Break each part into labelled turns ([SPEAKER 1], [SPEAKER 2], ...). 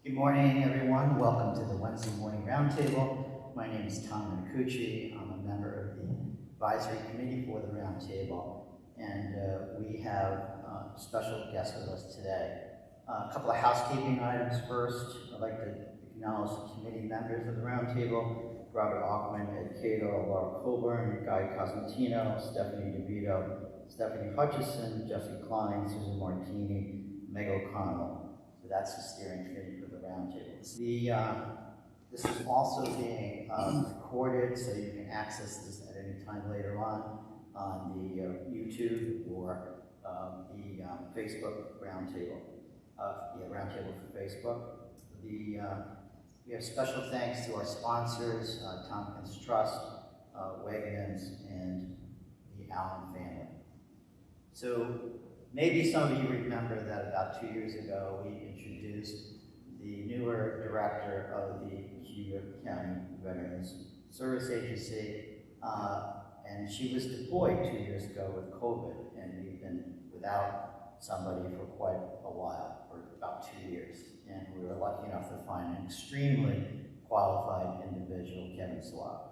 [SPEAKER 1] Good morning, everyone. Welcome to the Wednesday Morning Roundtable. My name is Tom Minicucci. I'm a member of the advisory committee for the Roundtable, and we have a special guest with us today. A couple of housekeeping items first. I'd like to acknowledge the committee members of the Roundtable: Robert Auckman, Ed Cato, Laura Colburn, Guy Cosentino, Stephanie DeVito, Stephanie Hutchison, Jesse Klein, Susan Martini, Meg O'Connell. So that's the steering committee for the Roundtable. This is also being recorded, so you can access this at any time later on the YouTube or the Facebook Roundtable. Roundtable for Facebook. We have special thanks to our sponsors, Tompkins Trust, Wegmans, and the Allen family. So maybe some of you remember that about 2 years ago we introduced the newer director of the Cayuga County Veterans Service Agency, and she was deployed 2 years ago with COVID, and we've been without somebody for quite a while, for about 2 years. And we were lucky enough to find an extremely qualified individual, Kevin Slott.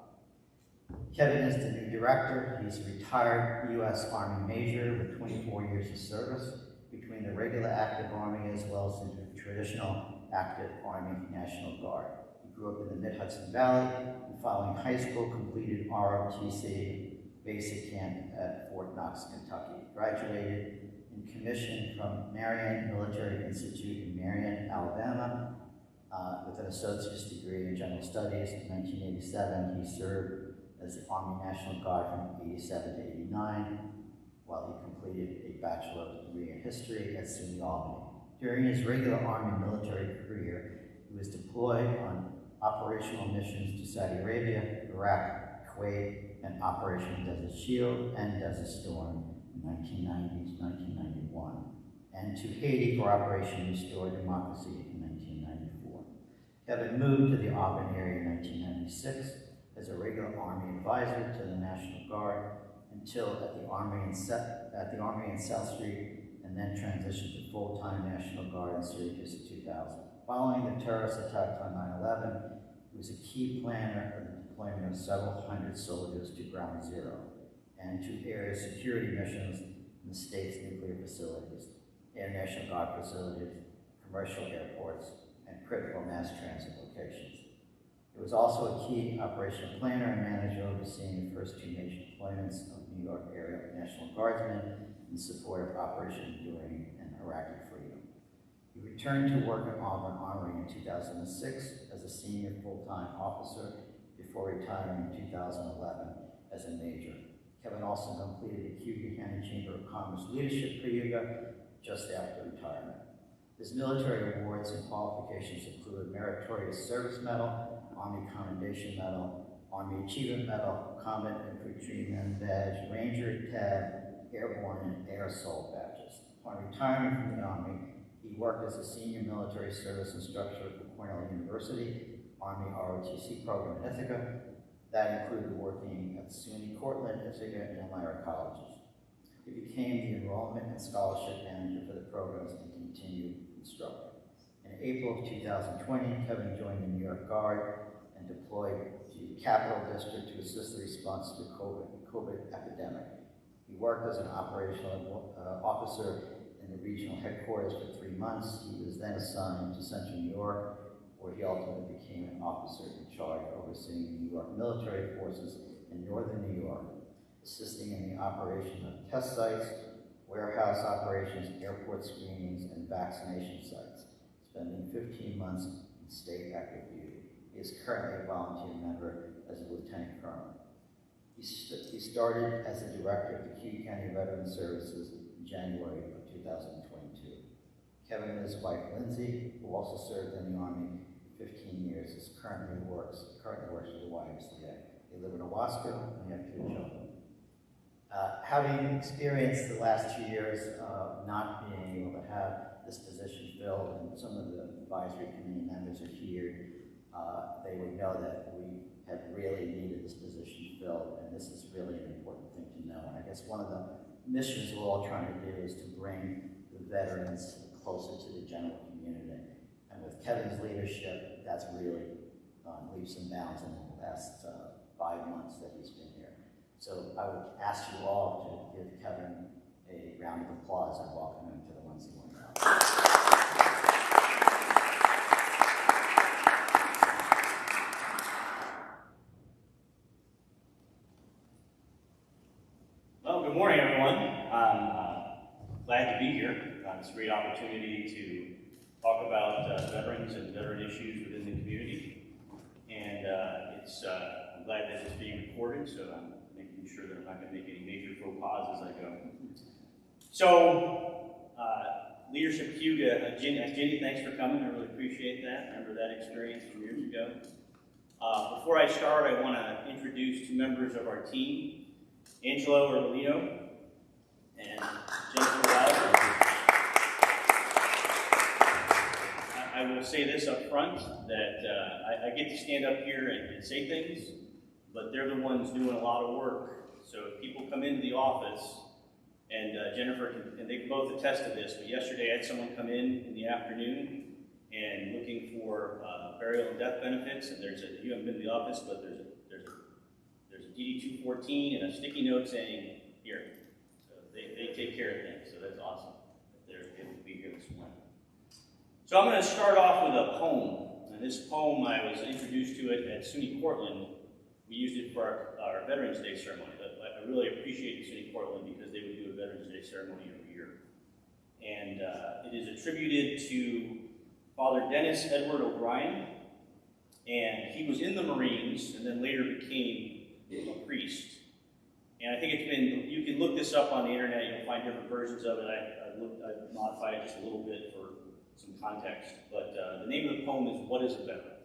[SPEAKER 1] Kevin is the new director. He's a retired U.S. Army major with 24 years of service between the regular active Army as well as the traditional active Army National Guard. He grew up in the Mid-Hudson Valley, and following high school completed ROTC basic camp at Fort Knox, Kentucky. Graduated in commission from Marion Military Institute in Marion, Alabama, with an associate's degree in general studies. In 1987, he served as the Army National Guard from 87 to 89, while he completed a bachelor's degree in history at SUNY Albany. During his regular Army military career, he was deployed on operational missions to Saudi Arabia, Iraq, Kuwait, and Operation Desert Shield and Desert Storm in 1990 to 1991, and to Haiti for Operation Restore Democracy in 1994. Kevin moved to the Auburn area in 1996 as a regular Army advisor to the National Guard until at the Army in South Street, and then transitioned to full-time National Guard in Syracuse in 2000. Following the terrorist attacks on 9/11, he was a key planner of the deployment of several hundred soldiers to Ground Zero and to area security missions in the state's nuclear facilities, Air National Guard facilities, commercial airports, and critical mass transit locations. He was also a key operational planner and manager overseeing the first two major deployments of New York area National Guardsmen in support of Operation Enduring and Iraqi Freedom. He returned to work at Auburn Armory in 2006 as a senior full-time officer before retiring in 2011 as a major. Kevin also completed the Cayuga County Chamber of Commerce Leadership Cayuga just after retirement. His military awards and qualifications include Meritorious Service Medal, Army Commendation Medal, Army Achievement Medal, Combat Infantryman Badge, Ranger Tab, Airborne, and Air Assault badges. Upon retirement from the Army, he worked as a senior military service instructor at Cornell University, Army ROTC program in Ithaca. That included working at SUNY Cortland, Ithaca, and Elmira colleges. He became the enrollment and scholarship manager for the programs and continued instructor. In April of 2020, Kevin joined the New York Guard and deployed to the Capital District to assist the response to the COVID epidemic. He worked as an operational officer in the regional headquarters for 3 months. He was then assigned to Central New York, where he ultimately became an officer in charge overseeing New York military forces in northern New York, assisting in the operation of test sites, warehouse operations, airport screenings, and vaccination sites, spending 15 months in state active duty. He is currently a volunteer member as a lieutenant colonel. He started as the director of the Cayuga County Veterans Services in January of 2022. Kevin and his wife, Lindsay, who also served in the Army for 15 years, currently works for the YMCA. They live in Owasco and they have 2 children. Having experienced the last 2 years not being able to have this position filled, and some of the advisory committee members are here, they would know that we have really needed this position filled, and this is really an important thing to know. And I guess one of the missions we're all trying to do is to bring the veterans closer to the general community. And with Kevin's leadership, that's really leaps and bounds in the last 5 months that he's been here. So I would ask you all to give Kevin a round of applause and welcome him to the Wednesday morning round.
[SPEAKER 2] Well, good morning, everyone. I'm glad to be here. It's a great opportunity to talk about veterans and veteran issues within the community. And I'm glad that it's being recorded, so I'm making sure that I'm not going to make any major faux pas as I go. So, Leadership Cayuga, Jenny, thanks for coming. I really appreciate that. Remember that experience from years ago. Before I start, I want to introduce two members of our team, Angelo Orlino and Jennifer Wilder. I will say this up front, that I get to stand up here and say things, but they're the ones doing a lot of work. So if people come into the office, and Jennifer, and they can both attest to this, but yesterday I had someone come in the afternoon and looking for burial and death benefits, and you haven't been to the office, but there's a DD-214 and a sticky note saying, here. So they take care of things, so that's awesome that they're able to be here this morning. So I'm going to start off with a poem, and this poem, I was introduced to it at SUNY Portland. We used it for our Veterans Day ceremony. I really appreciate SUNY Portland because they would do a Veterans Day ceremony every year. And it is attributed to Father Dennis Edward O'Brien, and he was in the Marines and then later became a priest. And I think you can look this up on the internet, you'll find different versions of it. I modified it just a little bit for some context. But the name of the poem is What is a Veteran?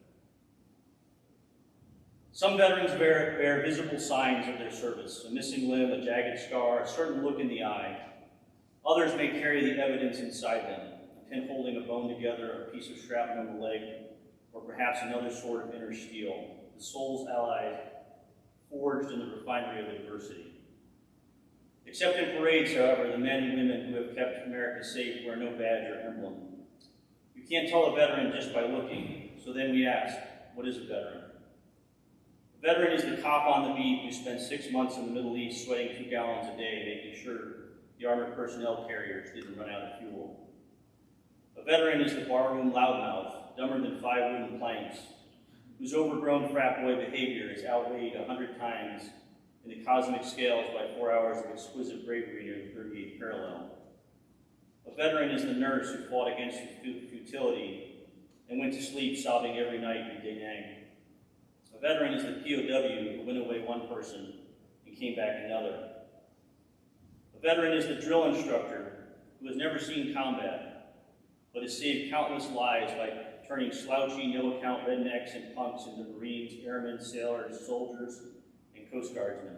[SPEAKER 2] Some veterans bear visible signs of their service, a missing limb, a jagged scar, a certain look in the eye. Others may carry the evidence inside them, a pin holding a bone together, a piece of shrapnel in the leg, or perhaps another sort of inner steel, the soul's ally forged in the refinery of adversity. Except in parades, however, the men and women who have kept America safe wear no badge or emblem. You can't tell a veteran just by looking, so then we ask, what is a veteran? A veteran is the cop on the beat who spent 6 months in the Middle East sweating 2 gallons a day, making sure the armored personnel carriers didn't run out of fuel. A veteran is the barroom loudmouth, dumber than 5 wooden planks, whose overgrown frat boy behavior is outweighed 100 times in the cosmic scales by 4 hours of exquisite bravery near the 38th parallel. A veteran is the nurse who fought against futility and went to sleep sobbing every night in Da Nang. A veteran is the POW who went away one person and came back another. A veteran is the drill instructor who has never seen combat, but has saved countless lives by turning slouchy, no-account rednecks and punks into Marines, airmen, sailors, soldiers, and Coast Guardsmen,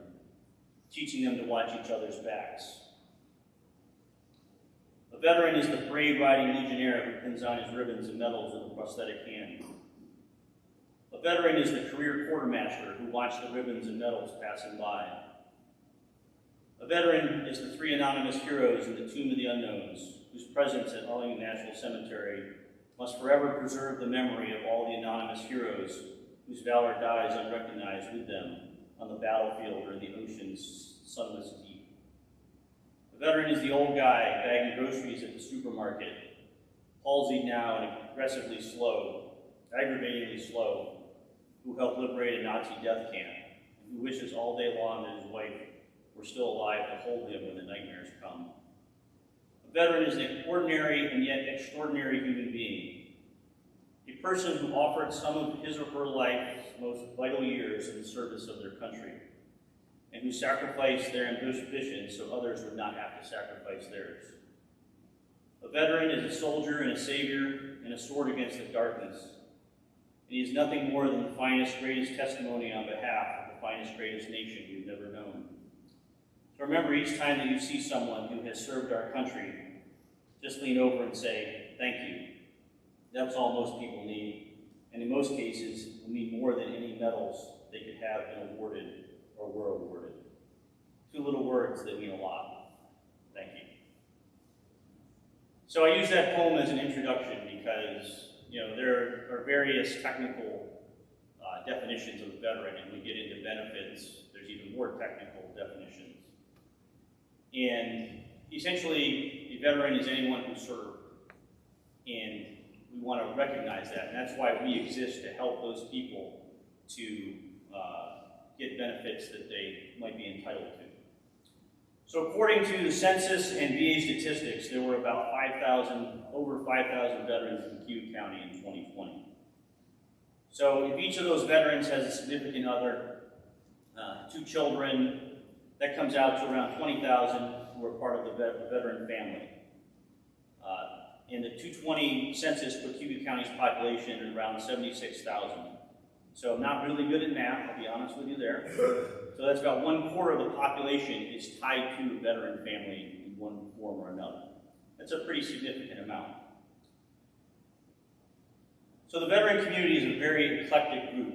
[SPEAKER 2] teaching them to watch each other's backs. A veteran is the parade-riding legionnaire who pins on his ribbons and medals with a prosthetic hand. A veteran is the career quartermaster who watched the ribbons and medals passing by. A veteran is the 3 anonymous heroes in the Tomb of the Unknowns, whose presence at Arlington National Cemetery must forever preserve the memory of all the anonymous heroes whose valor dies unrecognized with them on the battlefield or in the ocean's sunless deep. A veteran is the old guy bagging groceries at the supermarket, palsied now and aggressively slow, aggravatingly slow, who helped liberate a Nazi death camp, and who wishes all day long that his wife were still alive to hold him when the nightmares come. A veteran is an ordinary and yet extraordinary human being, a person who offered some of his or her life's most vital years in the service of their country, and who sacrificed their ambition so others would not have to sacrifice theirs. A veteran is a soldier and a savior and a sword against the darkness. And he is nothing more than the finest, greatest testimony on behalf of the finest, greatest nation you've never known. So remember, each time that you see someone who has served our country, just lean over and say, thank you. That's all most people need. And in most cases, will need more than any medals they could have been awarded or were awarded. 2 little words that mean a lot. Thank you. So I use that poem as an introduction because, there are various technical definitions of a veteran, and we get into benefits, there's even more technical definitions. And essentially, a veteran is anyone who served, and we want to recognize that, and that's why we exist, to help those people to get benefits that they might be entitled to. So according to the census and VA statistics, there were about over 5,000 veterans in Cayuga County in 2020. So if each of those veterans has a significant other, 2 children, that comes out to around 20,000 who are part of the veteran family. And the 2020 census put Cayuga County's population at around 76,000. So I'm not really good at math, I'll be honest with you there. So that's about 1/4 of the population is tied to a veteran family in one form or another. That's a pretty significant amount. So the veteran community is a very eclectic group.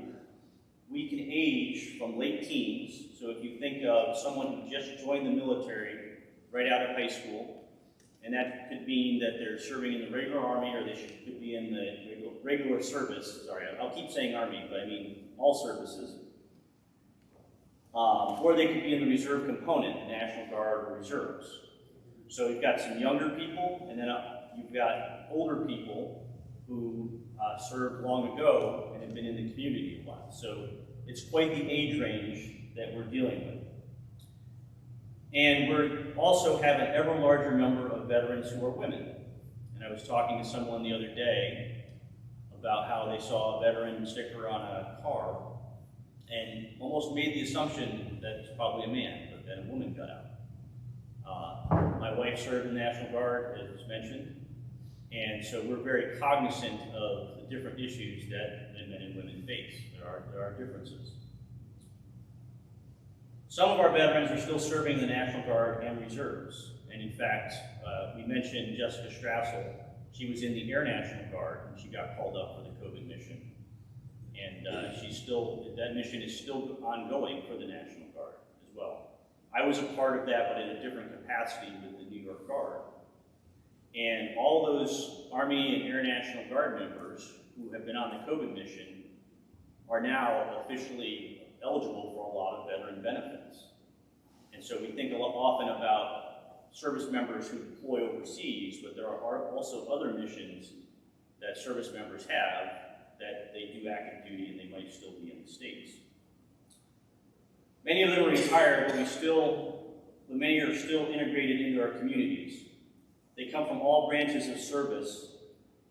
[SPEAKER 2] We can age from late teens, so if you think of someone who just joined the military right out of high school, and that could mean that they're serving in the regular Army, or they could be in the regular service. Sorry, I'll keep saying Army, but I mean all services. Or they could be in the reserve component, National Guard or Reserves. So you've got some younger people, and then you've got older people who served long ago and have been in the community a while. So it's quite the age range that we're dealing with. And we also have an ever larger number of veterans who are women. And I was talking to someone the other day about how they saw a veteran sticker on a car and almost made the assumption that it's probably a man, but then a woman got out. My wife served in the National Guard, as was mentioned, and so we're very cognizant of the different issues that men and women face. There are differences. Some of our veterans are still serving in the National Guard and Reserves. And in fact, we mentioned Jessica Strassel. She was in the Air National Guard, and she got called up for the COVID mission. And that mission is still ongoing for the National Guard as well. I was a part of that, but in a different capacity with the New York Guard. And all those Army and Air National Guard members who have been on the COVID mission are now officially eligible for a lot of veteran benefits. And so we think often about service members who deploy overseas, but there are also other missions that service members have that they do active duty and they might still be in the States. Many of them are retired, but many are still integrated into our communities. They come from all branches of service.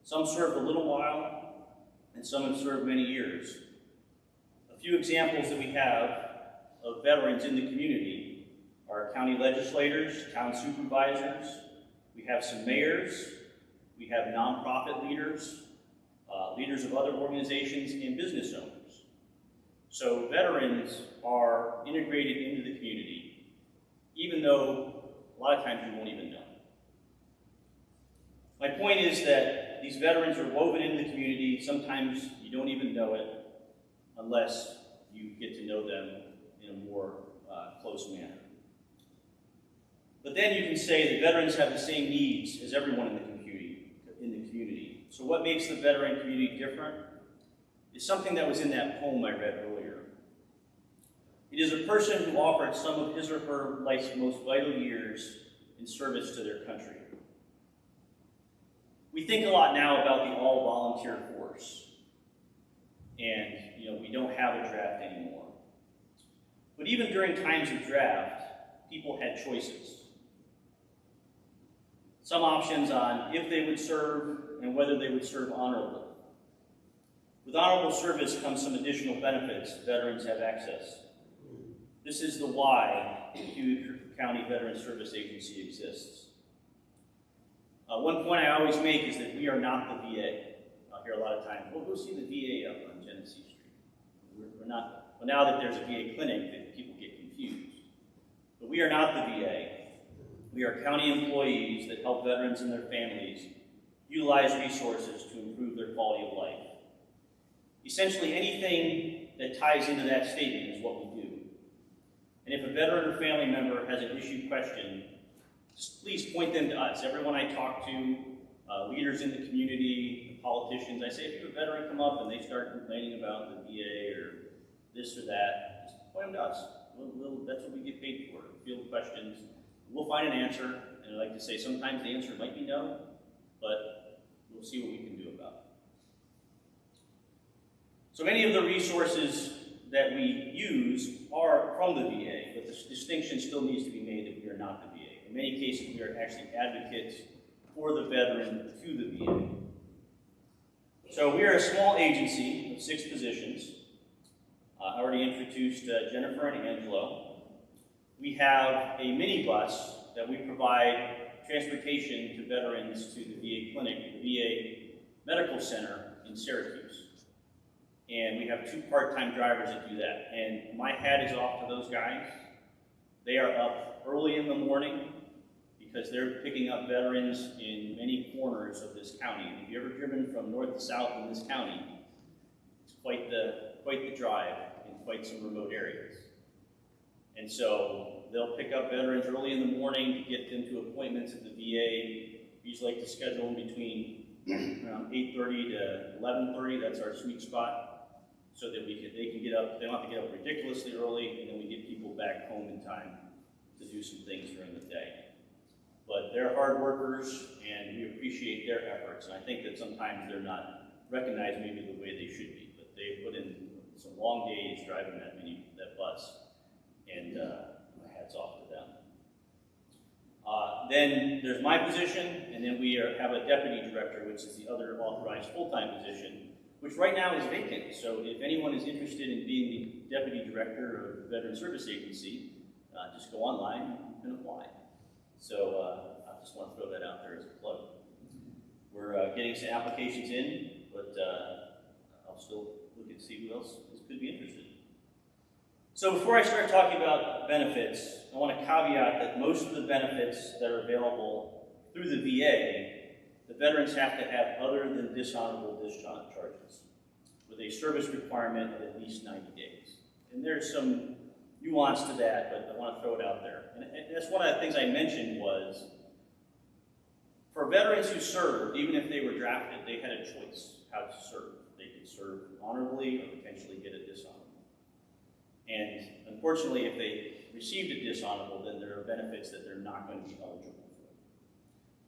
[SPEAKER 2] Some served a little while, and some have served many years. A few examples that we have of veterans in the community are county legislators, town supervisors, we have some mayors, we have nonprofit leaders, leaders of other organizations, and business owners. So veterans are integrated into the community, even though a lot of times you won't even know. My point is that these veterans are woven into the community. Sometimes you don't even know it unless you get to know them in a more close manner. But then you can say that veterans have the same needs as everyone in the community. So what makes the veteran community different is something that was in that poem I read earlier. It is a person who offered some of his or her life's most vital years in service to their country. We think a lot now about the all-volunteer force, and we don't have a draft anymore. But even during times of draft, people had choices. Some options on if they would serve and whether they would serve honorably. With honorable service comes some additional benefits veterans have access. This is the why the Cayuga County Veteran Service Agency exists. One point I always make is that we are not the VA. I'll hear a lot of times, well, go see the VA up on Genesee Street. We're not. Well, now that there's a VA clinic, people get confused. But we are not the VA. We are county employees that help veterans and their families utilize resources to improve their quality of life. Essentially, anything that ties into that statement is what we do. And if a veteran or family member has an issue question, just please point them to us. Everyone I talk to, leaders in the community, politicians, I say, if you have a veteran come up and they start complaining about the VA or this or that, just point them to us. That's what we get paid for, field questions. We'll find an answer, and I like to say sometimes the answer might be no, but we'll see what we can do about it. So many of the resources that we use are from the VA, but the distinction still needs to be made that we are not the VA. In many cases, we are actually advocates for the veteran to the VA. So we are a small agency of 6 positions. I already introduced Jennifer and Angelo. We have a minibus that we provide transportation to veterans to the VA clinic, the VA Medical Center in Syracuse. And we have 2 part-time drivers that do that. And my hat is off to those guys. They are up early in the morning because they're picking up veterans in many corners of this county. And if you've ever driven from north to south in this county, it's quite the drive in quite some remote areas. And so they'll pick up veterans early in the morning to get them to appointments at the VA. We usually like to schedule them between around 8:30 to 11:30. That's our sweet spot. So that they can get up, they don't have to get up ridiculously early, and then we get people back home in time to do some things during the day. But they're hard workers, and we appreciate their efforts, and I think that sometimes they're not recognized maybe the way they should be, but they put in some long days driving that bus, and my hat's off to them. Then there's my position, and then we have a deputy director, which is the other authorized full-time position, which right now is vacant. So if anyone is interested in being the deputy director of the Veteran Service Agency, just go online and apply. So I just want to throw that out there as a plug. We're getting some applications in, but I'll still look and see who else could be interested. So before I start talking about benefits, I want to caveat that most of the benefits that are available through the VA, the veterans have to have other than dishonorable discharges, with a service requirement of at least 90 days. And there's some nuance to that, but I want to throw it out there. And that's one of the things I mentioned was, for veterans who served, even if they were drafted, they had a choice how to serve. They could serve honorably or potentially get a dishonorable. And unfortunately, if they received a dishonorable, then there are benefits that they're not going to be eligible for.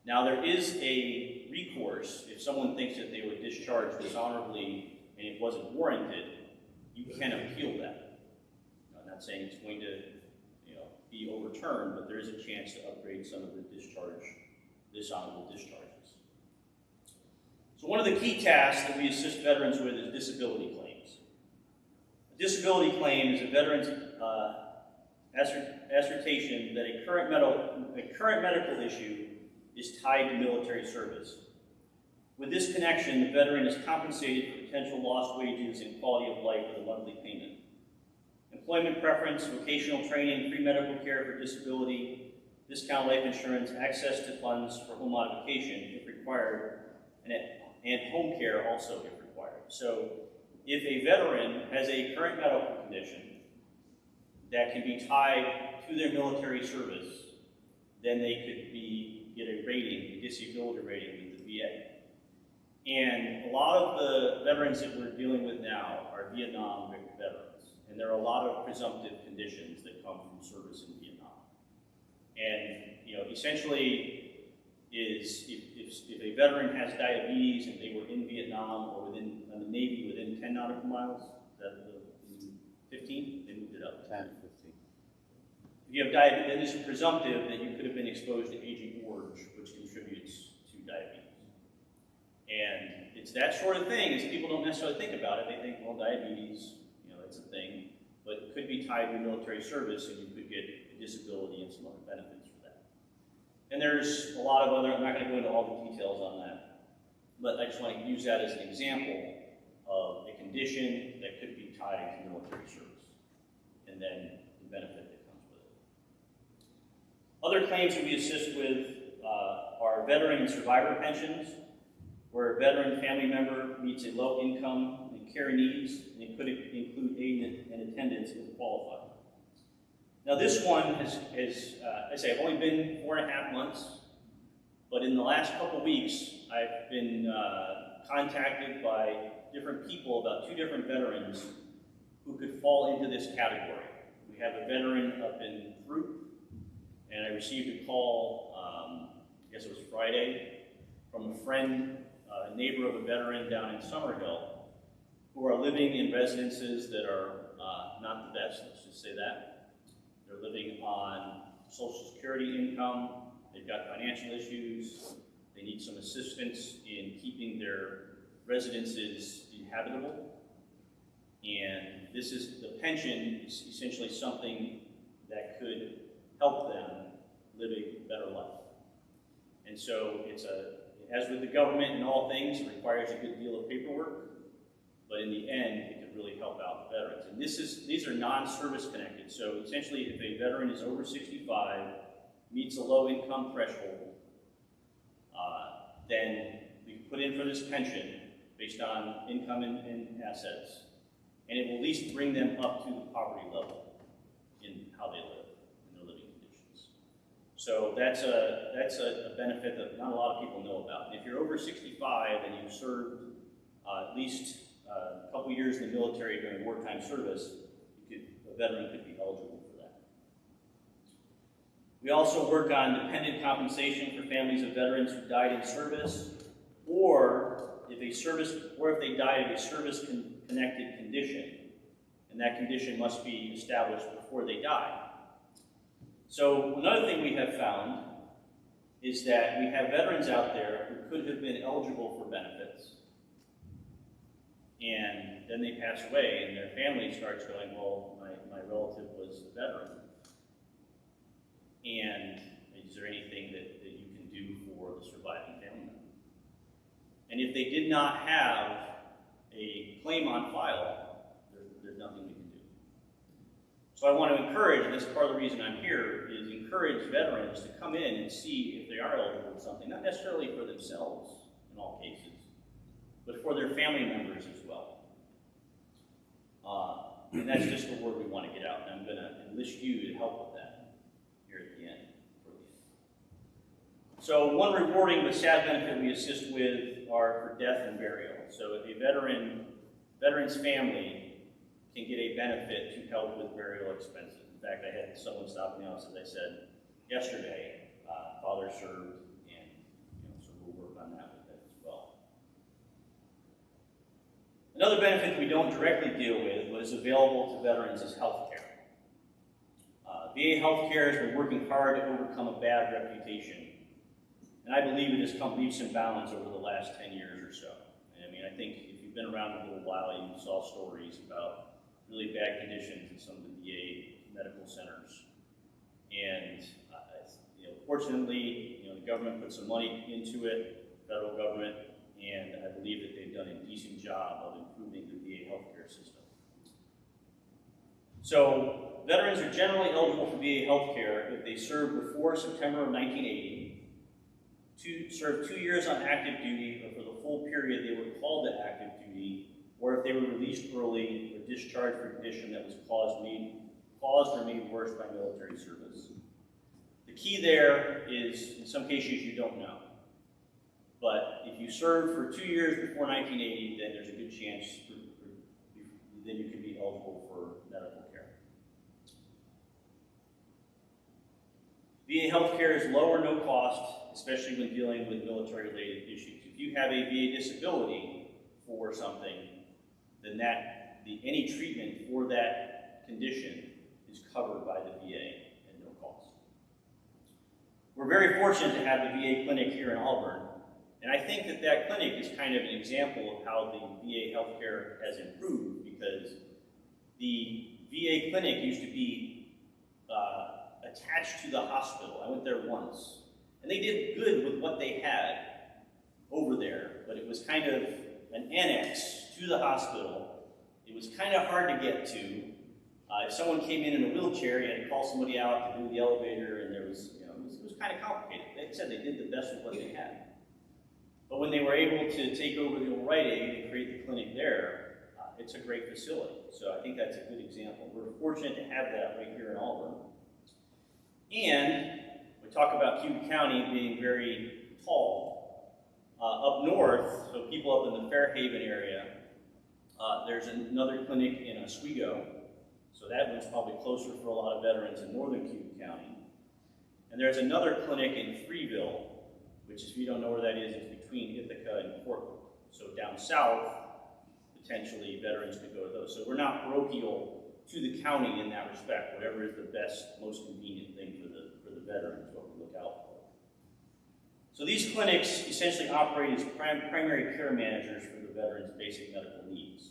[SPEAKER 2] Now, there is a recourse if someone thinks that they were discharged dishonorably and it wasn't warranted. You can appeal that. I'm not saying it's going to, be overturned, but there is a chance to upgrade some of the dishonorable discharges. So one of the key tasks that we assist veterans with is disability claims. A disability claim is a veteran's assertion that a current medical issue is tied to military service. With this connection, the veteran is compensated for potential lost wages and quality of life with a monthly payment. Employment preference, vocational training, free medical care for disability, discount life insurance, access to funds for home modification if required, and home care also if required. So if a veteran has a current medical condition that can be tied to their military service, then they could get a rating, a disability rating with the VA. And a lot of the veterans that we're dealing with now are Vietnam veterans. And there are a lot of presumptive conditions that come from service in Vietnam. And essentially, if a veteran has diabetes and they were in Vietnam or in the Navy within 10 nautical miles, is that 15? They moved it up.
[SPEAKER 3] 10, 15.
[SPEAKER 2] If you have diabetes, then it's presumptive that you could have been exposed to Agent Orange, which contributes to diabetes. And it's that sort of thing, is people don't necessarily think about it. They think, well, diabetes, it's a thing, but it could be tied to military service, and you could get a disability and some other benefits for that. And there's a lot of other, I'm not going to go into all the details on that, but I just want to use that as an example of a condition that could be tied to military service, and then the benefit that comes with it. Other claims that we assist with are veteran and survivor pensions, where a veteran family member meets a low income and care needs, and it could include aid and attendance if qualified. Now this one has I say, I've only been 4.5 months, but in the last couple weeks, I've been contacted by different people about 2 different veterans who could fall into this category. We have a veteran up in Throop, and I received a call, I guess it was Friday, from a friend, a neighbor of a veteran down in Summerhill, who are living in residences that are not the best, let's just say that. They're living on Social Security income, they've got financial issues, they need some assistance in keeping their residences inhabitable. And the pension is essentially something that could help them live a better life. And so as with the government and all things, it requires a good deal of paperwork, but in the end, it could really help out the veterans. And these are non-service connected. So essentially, if a veteran is over 65, meets a low income threshold, then we can put in for this pension based on income and assets, and it will at least bring them up to the poverty level in how they live, in their living conditions. So that's a benefit that not a lot of people know about. And if you're over 65 and you've served at least a couple years in the military during wartime service, a veteran could be eligible for that. We also work on dependent compensation for families of veterans who died in service, or if they died of a service-connected condition, and that condition must be established before they die. So another thing we have found is that we have veterans out there who could have been eligible for benefits, and then they pass away, and their family starts going, well, my relative was a veteran, and is there anything that you can do for the surviving family member? And if they did not have a claim on file, there's nothing we can do. So I want to encourage, and this is part of the reason I'm here, is encourage veterans to come in and see if they are eligible for something, not necessarily for themselves in all cases, but for their family members as well. And that's just the word we want to get out, and I'm going to enlist you to help with that here at the end. So one rewarding but sad benefit we assist with are for death and burial. So if a veteran's family can get a benefit to help with burial expenses. In fact, I had someone stop me off, as I said yesterday, father served, and so we'll work on that with that as well. Another benefit we don't directly deal with, but is available to veterans, is health care. VA health care has been working hard to overcome a bad reputation, and I believe it has come leaps and bounds over the last 10 years or so. And I mean, I think if you've been around a little while, you saw stories about really bad conditions in some of the VA medical centers. And fortunately, the government put some money into it, federal government, and I believe that they've done a decent job of improving the VA healthcare system. So veterans are generally eligible for VA healthcare if they served before September of 1980, served 2 years on active duty, or for the full period they were called to active duty, or if they were released early or discharged for a condition that was caused or made worse by military service. The key there is, in some cases, you don't know. But if you served for 2 years before 1980, then there's a good chance that you can be eligible for medical care. VA health care is low or no cost, especially when dealing with military-related issues. If you have a VA disability for something, then any treatment for that condition is covered by the VA at no cost. We're very fortunate to have the VA clinic here in Auburn, and I think that clinic is kind of an example of how the VA healthcare has improved, because the VA clinic used to be attached to the hospital. I went there once, and they did good with what they had over there, but it was kind of an annex to the hospital. It was kind of hard to get to. If someone came in a wheelchair, you had to call somebody out to do the elevator, and there was, it was kind of complicated. They said they did the best with what they had. But when they were able to take over the old Rite Aid and create the clinic there, it's a great facility. So I think that's a good example. We're fortunate to have that right here in Auburn. And we talk about Cayuga County being very tall. Up north, so people up in the Fairhaven area, there's another clinic in Oswego, so that one's probably closer for a lot of veterans in northern Cayuga County. And there's another clinic in Freeville, which, if you don't know where that is, it's between Ithaca and Portland. So down south, potentially veterans could go to those. So we're not parochial to the county in that respect. Whatever is the best, most convenient thing for the veterans, what we look out for. So these clinics essentially operate as primary care managers for the veterans' basic medical needs.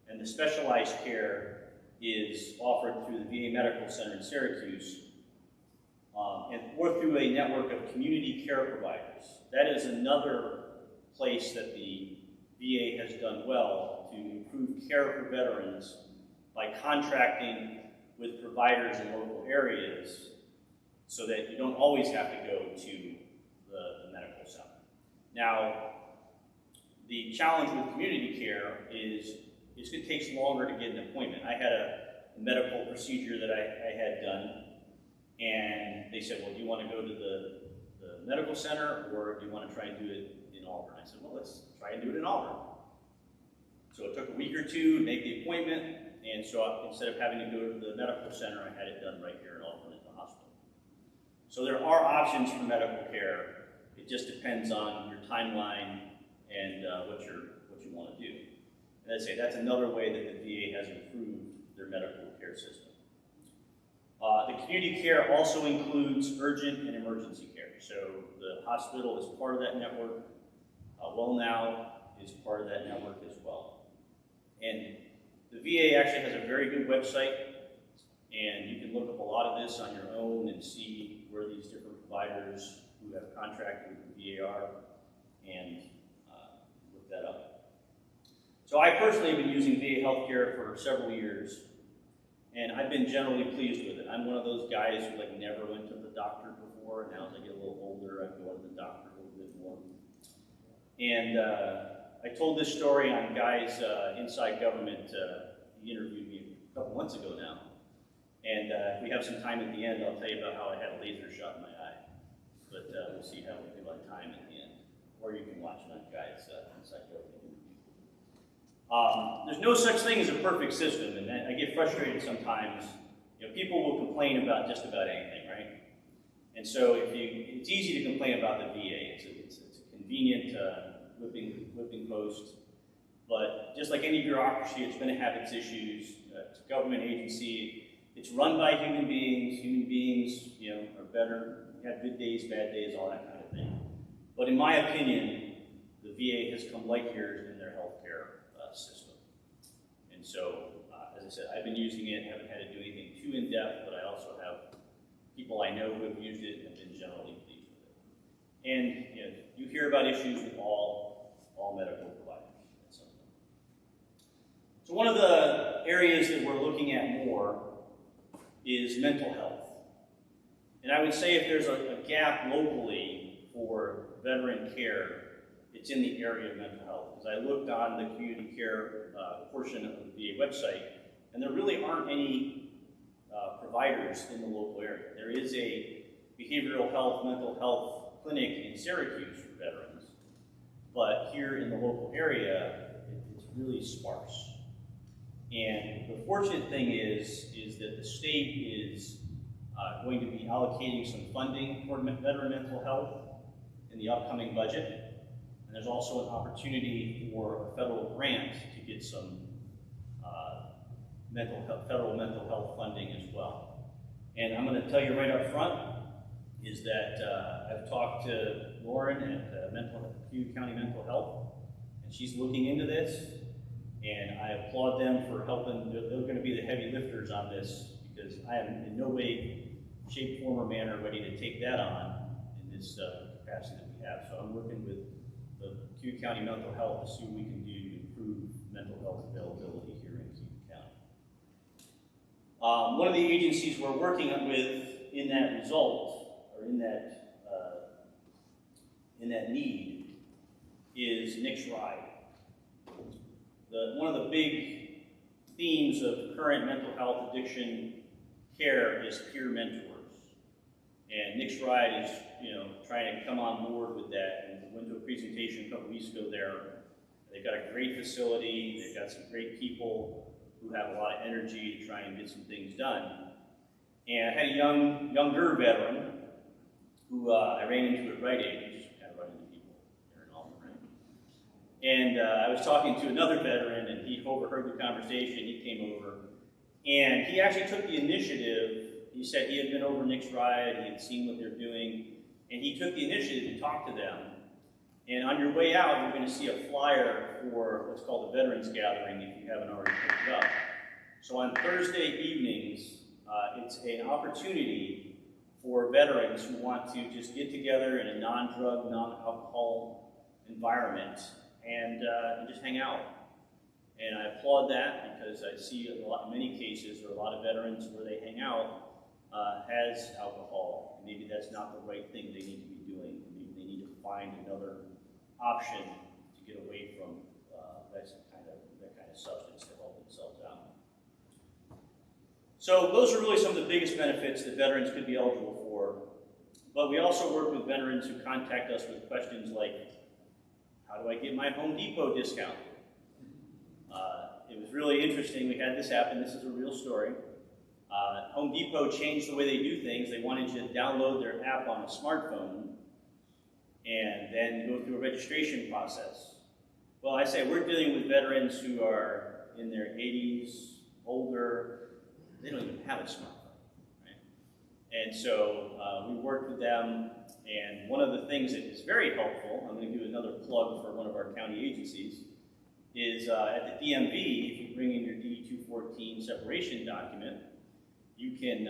[SPEAKER 2] And the specialized care is offered through the VA Medical Center in Syracuse, or through a network of community care providers. That is another place that the VA has done well to improve care for veterans by contracting with providers in local areas so that you don't always have to go to the medical center. Now, the challenge with community care is it takes longer to get an appointment. I had a medical procedure that I had done, and they said, well, do you want to go to the medical center, or do you want to try and do it in Auburn? I said, well, let's try and do it in Auburn. So it took a week or two to make the appointment, and so instead of having to go to the medical center, I had it done right here in Auburn at the hospital. So there are options for medical care. It just depends on your timeline and what you want to do. And I'd say that's another way that the VA has improved their medical care system. The community care also includes urgent and emergency care. So the hospital is part of that network. WellNow is part of that network as well. And the VA actually has a very good website, and you can look up a lot of this on your own and see where these different providers who have contracted with the VA are, and look that up. So I personally have been using VA healthcare for several years, and I've been generally pleased with it. I'm one of those guys who never went to the doctor before, and now as I get a little older, I go to the doctor a little bit more. And I told this story on Guy's Inside Government. He interviewed me a couple months ago now. And if we have some time at the end, I'll tell you about how I had a laser shot in my eye. But we'll see how we do on time at the end. Or you can watch it on Guy's Inside Government interview. There's no such thing as a perfect system, and I get frustrated sometimes. People will complain about just about anything, right? And so it's easy to complain about the VA. It's a convenient whipping post. But just like any bureaucracy, it's going to have its issues. It's a government agency. It's run by human beings. Human beings, are better. Have good days, bad days, all that kind of thing. But in my opinion, the VA has come light years in their healthcare system. And so, as I said, I've been using it. Haven't had to do anything too in depth, but I also have people I know who have used it and have been generally pleased with it. And you hear about issues with all medical providers. So one of the areas that we're looking at more is mental health. And I would say if there's a gap locally for veteran care, it's in the area of mental health. Because I looked on the community care portion of the VA website, and there really aren't any providers in the local area. There is a behavioral health, mental health clinic in Syracuse for veterans, but here in the local area, it's really sparse. And the fortunate thing is that the state is going to be allocating some funding for veteran mental health in the upcoming budget. And there's also an opportunity for a federal grant to get some federal mental health funding as well. And I'm going to tell you right up front is that I've talked to Lauren at Cayuga County Mental Health, and she's looking into this. And I applaud them for helping. They're going to be the heavy lifters on this, because I am in no way, shape, form, or manner ready to take that on in this capacity that we have. So I'm working with the Cayuga County Mental Health to see what we can do to improve mental health availability here in Cayuga County. One of the agencies we're working with in that result, or in that need, is Nick's Ride. One of the big themes of current mental health addiction care is peer mentors. And Nick Stride is, trying to come on board with that, and went to a presentation a couple weeks ago there. They've got a great facility, they've got some great people who have a lot of energy to try and get some things done. And I had a younger veteran who I ran into at Rite Aid. You just kind of run into people there in Alton, right? And I was talking to another veteran, and he overheard the conversation. He came over, and he actually took the initiative. He said he had been over Nick's ride, he had seen what they're doing, and he took the initiative to talk to them. And on your way out, you're going to see a flyer for what's called the Veterans Gathering, if you haven't already picked it up. So on Thursday evenings, it's an opportunity for veterans who want to just get together in a non-drug, non-alcohol environment and just hang out. And I applaud that, because I see in many cases, there are a lot of veterans where they hang out has alcohol. And maybe that's not the right thing they need to be doing. Maybe they need to find another option to get away from that kind of substance to help themselves out. So those are really some of the biggest benefits that veterans could be eligible for. But we also work with veterans who contact us with questions like, how do I get my Home Depot discount? It was really interesting. We had this happen. This is a real story. Home Depot changed the way they do things. They wanted you to download their app on a smartphone and then go through a registration process. Well, I say we're dealing with veterans who are in their 80s, older. They don't even have a smartphone, right? And so we worked with them, and one of the things that is very helpful, I'm going to do another plug for one of our county agencies, is at the DMV, if you bring in your D214 separation document, you can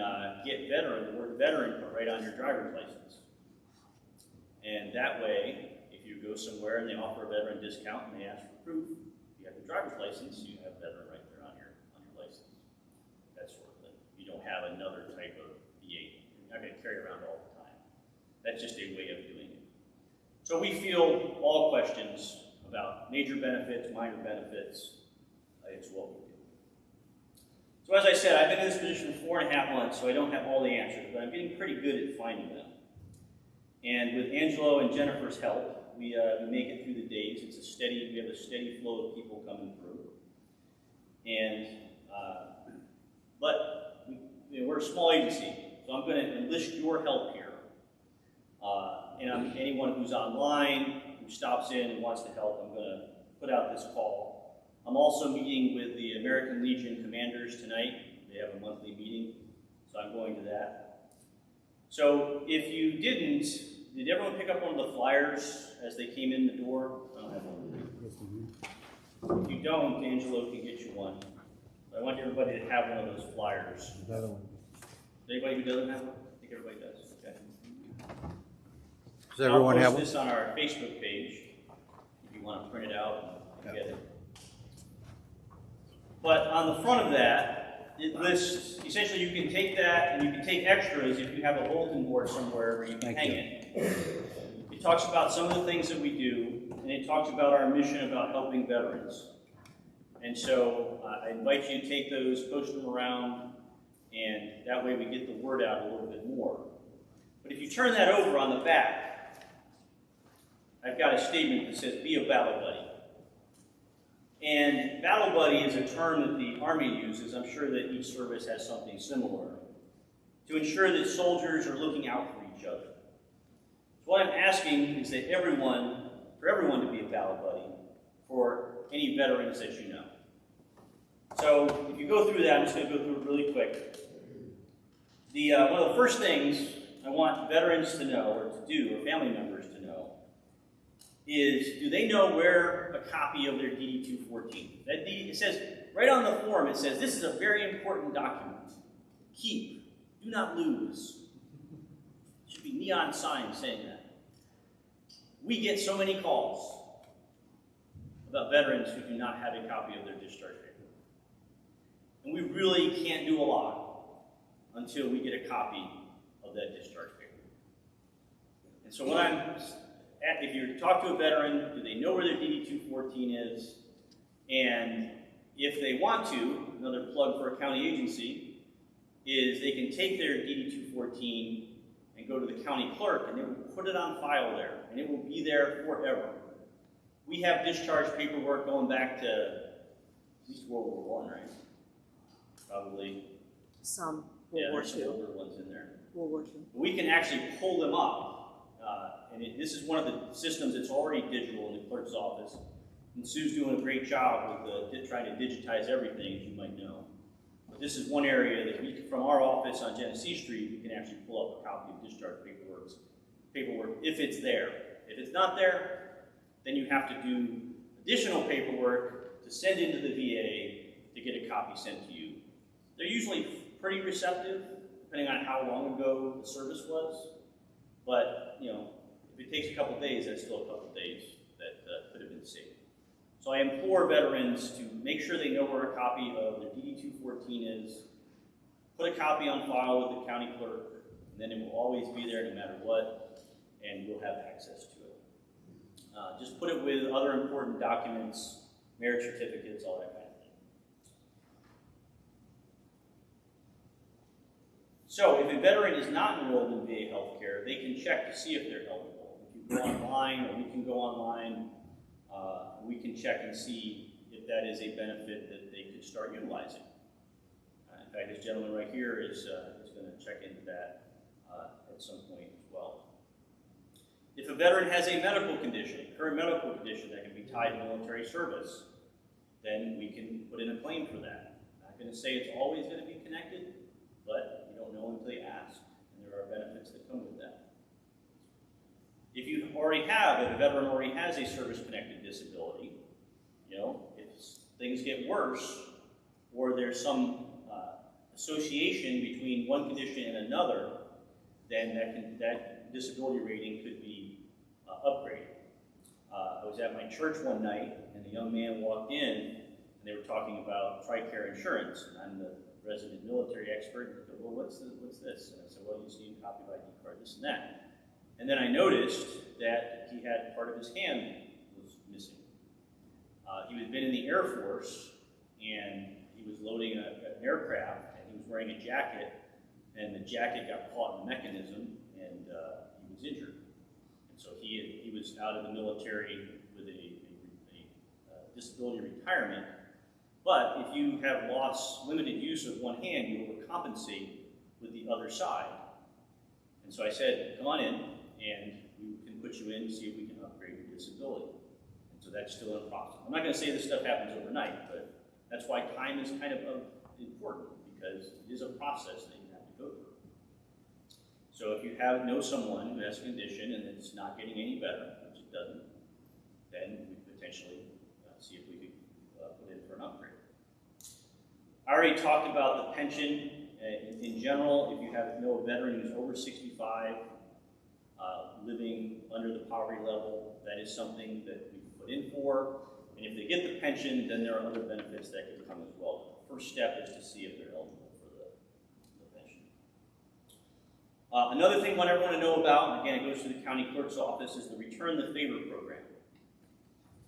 [SPEAKER 2] get the word veteran put right on your driver's license. And that way, if you go somewhere and they offer a veteran discount and they ask for proof, if you have the driver's license, you have veteran right there on your license. That sort of thing. You don't have another type of V8. You're not going to carry around all the time. That's just a way of doing it. So we field all questions about major benefits, minor benefits. It's what we do. So as I said, I've been in this position for 4.5 months, so I don't have all the answers, but I'm getting pretty good at finding them. And with Angelo and Jennifer's help, we make it through the days. We have a steady flow of people coming through. And, but we're a small agency, so I'm going to enlist your help here. And anyone who's online, who stops in and wants to help, I'm going to put out this call. I'm also meeting with the American Legion commanders tonight. They have a monthly meeting, so I'm going to that. So if you did everyone pick up one of the flyers as they came in the door? I don't have one. If you don't, Angelo can get you one. But I want everybody to have one of those flyers. Anybody who doesn't have one? I think everybody does. Okay.
[SPEAKER 3] Does everyone have
[SPEAKER 2] I'll
[SPEAKER 3] one?
[SPEAKER 2] post this on our Facebook page if you want to print it out and get it. But on the front of that, it lists, essentially you can take that and you can take extras if you have a bulletin board somewhere where you can hang it. It talks about some of the things that we do, and it talks about our mission about helping veterans. And so I invite you to take those, post them around, and that way we get the word out a little bit more. But if you turn that over on the back, I've got a statement that says, be a battle buddy. And battle buddy is a term that the Army uses. I'm sure that each service has something similar to ensure that soldiers are looking out for each other. So what I'm asking is that for everyone to be a battle buddy for any veterans that you know. So if you go through that, I'm just going to go through it really quick. One of the first things I want veterans to know, or to do, or family members to know, is, do they know where a copy of their DD-214? It says, right on the form, it says, this is a very important document. Keep, do not lose. There should be neon signs saying that. We get so many calls about veterans who do not have a copy of their discharge paper. And we really can't do a lot until we get a copy of that discharge paper. And so if you talk to a veteran, do they know where their DD-214 is? And if they want to, another plug for a county agency, is they can take their DD-214 and go to the county clerk, and they will put it on file there, and it will be there forever. We have discharge paperwork going back to at least World War I, right? Probably.
[SPEAKER 3] Some
[SPEAKER 2] Yeah,
[SPEAKER 3] World War
[SPEAKER 2] there's some
[SPEAKER 3] II.
[SPEAKER 2] older ones in there.
[SPEAKER 3] World War II.
[SPEAKER 2] We can actually pull them up, this is one of the systems that's already digital in the clerk's office. And Sue's doing a great job with trying to digitize everything, as you might know. But this is one area that we, from our office on Genesee Street, we can actually pull up a copy of discharge paperwork if it's there. If it's not there, then you have to do additional paperwork to send into the VA to get a copy sent to you. They're usually pretty receptive, depending on how long ago the service was. But, you know, if it takes a couple days, that's still a couple days that could have been saved. So I implore veterans to make sure they know where a copy of their DD-214 is, put a copy on file with the county clerk, and then it will always be there no matter what, and you'll have access to it. Just put it with other important documents, marriage certificates, all that kind of thing. So if a veteran is not enrolled in VA healthcare, they can check to see if they're eligible. If you go online, or we can go online, we can check and see if that is a benefit that they could start utilizing. In fact, this gentleman right here is going to check into that at some point as well. If a veteran has a medical condition, current medical condition that can be tied to military service, then we can put in a claim for that. I'm not going to say it's always going to be connected, but you don't know until you ask, and there are benefits that come with that. If you already have, if a veteran already has a service-connected disability, you know, if things get worse, or there's some association between one condition and another, then that disability rating could be upgraded. I was at my church one night, and a young man walked in, and they were talking about TRICARE insurance, and I'm the resident military expert. And I said, well, what's this? And I said, well, you just need a copy of ID card, this and that. And then I noticed that he had part of his hand was missing. He had been in the Air Force, and he was loading an aircraft, and he was wearing a jacket, and the jacket got caught in the mechanism, and he was injured. And so he was out of the military with a disability retirement. But if you have lost limited use of one hand, you will overcompensate with the other side. And so I said, come on in, and we can put you in and see if we can upgrade your disability. And so that's still in process. I'm not going to say this stuff happens overnight, but that's why time is kind of important, because it is a process that you have to go through. So if you know someone who has a condition and it's not getting any better, which it doesn't, then we potentially see if we could put in for an upgrade. I already talked about the pension. In general, if you know a veteran who's over 65, living under the poverty level, that is something that we put in for. And if they get the pension, then there are other benefits that can come as well. The first step is to see if they're eligible for the pension. Another thing I want everyone to know about, and again, it goes to the county clerk's office, is the Return the Favor program.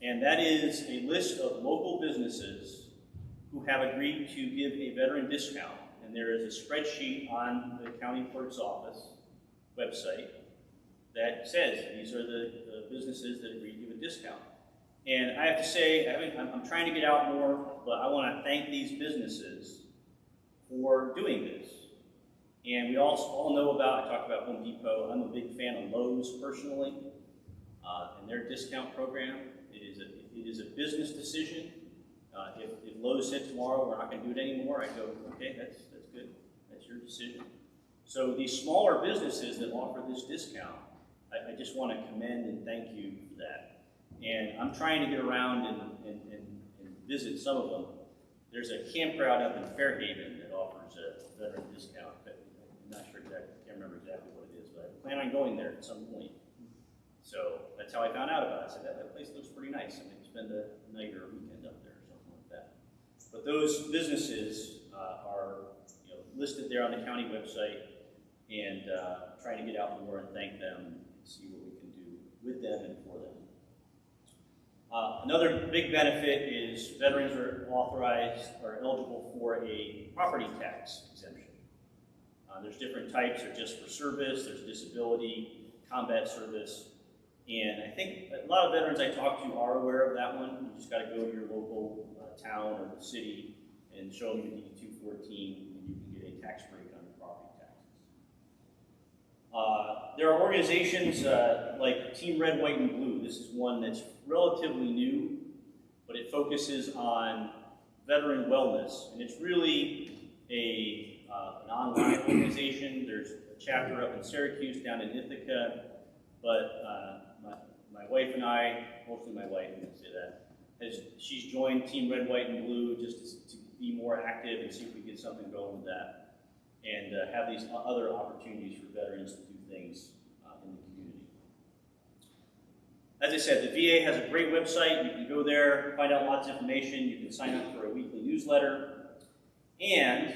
[SPEAKER 2] And that is a list of local businesses who have agreed to give a veteran discount. And there is a spreadsheet on the county clerk's office website that says these are the businesses that agree to give a discount. And I have to say, I'm trying to get out more, but I want to thank these businesses for doing this. And we all know I talked about Home Depot. I'm a big fan of Lowe's personally, and their discount program. It is a business decision. If Lowe's said tomorrow we're not going to do it anymore, I go, okay, that's good. That's your decision. So these smaller businesses that offer this discount, I just want to commend and thank you for that. And I'm trying to get around and visit some of them. There's a campground up in Fairhaven that offers a veteran discount. I'm not sure exactly, I can't remember exactly what it is, but I plan on going there at some point. So that's how I found out about it. I said, that place looks pretty nice. I'm going to spend a night or a weekend up there or something like that. But those businesses are listed there on the county website, and trying to get out more and thank them and see what we can do with them and for them. Another big benefit is veterans are eligible for a property tax exemption. There's different types. There's just for service, there's disability, combat service. And I think a lot of veterans I talk to are aware of that one. You just got to go to your local town or the city and show them the D214, and you can get a tax break on your property taxes. There are organizations like Team Red, White, and Blue. This is one that's relatively new, but it focuses on veteran wellness, and it's really an online organization. There's a chapter up in Syracuse, down in Ithaca, but my wife and I, mostly my wife, I'm going to say that, she's joined Team Red, White, and Blue just to be more active and see if we get something going with that, and have these other opportunities for veterans to do things in the community. As I said, the VA has a great website. You can go there, find out lots of information. You can sign up for a weekly newsletter. And